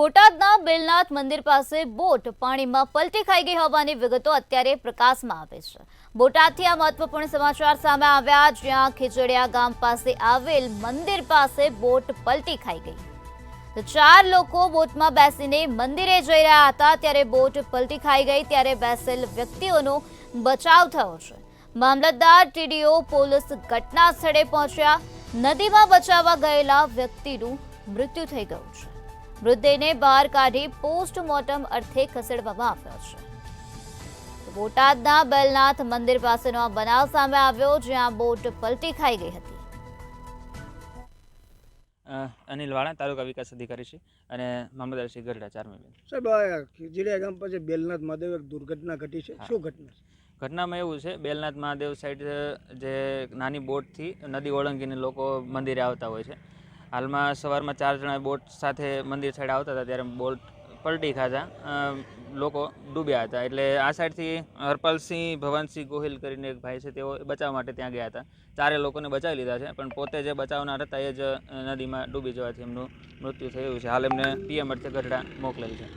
બોટાદના બેલનાથ મંદિર પાસે બોટ પાણીમાં પલટી ખાઈ ગઈ હોવાની વિગતો અત્યારે પ્રકાશમાં આવે છે। બોટાદથી આ મહત્વપૂર્ણ સમાચાર સામે આવ્યા, જ્યાં ખીજડીયા ગામ પાસે આવેલ મંદિર પાસે બોટ પલટી ખાઈ ગઈ। તો 4 લોકો બોટમાં બેસીને મંદિરે જઈ રહ્યા હતા, ત્યારે બોટ પલટી ખાઈ ગઈ, ત્યારે બેસેલ વ્યક્તિઓનો બચાવ થયો છે। મામલતદાર, ટીડીઓ, પોલીસ ઘટના સ્થળે પહોંચ્યા। નદીમાં બચાવવા ગયેલા વ્યક્તિનું મૃત્યુ થઈ ગયું છે। મૃતદેહને બહાર કાઢી પોસ્ટમોર્ટમ અર્થે ખસેડવામાં આવ્યો છે। બોટાદના બેલનાથ મંદિર પાસેનો આ બનાવ સામે આવ્યો, જ્યાં બોટ પલટી ખાઈ ગઈ હતી। અનિલ વાળા, તાલુકા વિકાસ અધિકારી છે અને મામલતદાર શ્રી ગઢડા ચારમીબેન। સાહેબ, ખીજડીયા ગામ પાસે બેલનાથ મહાદેવ એક દુર્ઘટના ઘટી છે, શું ઘટના છે? ઘટનામાં એવું છે, બેલનાથ મહાદેવ સાઈડ જે નાની બોટથી નદી ઓળંગીને લોકો મંદિરે આવતા હોય છે। હાલમાં સવારમાં 4 જણા બોટ સાથે મંદિર સાઈડ આવતા હતા, ત્યારે બોટ પલટી ખાતા લોકો ડૂબ્યા હતા। એટલે આ સાઈડથી હરપાલસિંહ ભવાનસિંહ ગોહિલ કરીને એક ભાઈ છે, તેઓ બચાવવા માટે ત્યાં ગયા હતા। 4 લોકોને બચાવી લીધા છે, પણ પોતે જે બચાવનાર હતા એ જ નદીમાં ડૂબી જવાથી એમનું મૃત્યુ થયું છે। હાલ એમને પીએમ અર્થે ગઢડા મોકલેલ છે।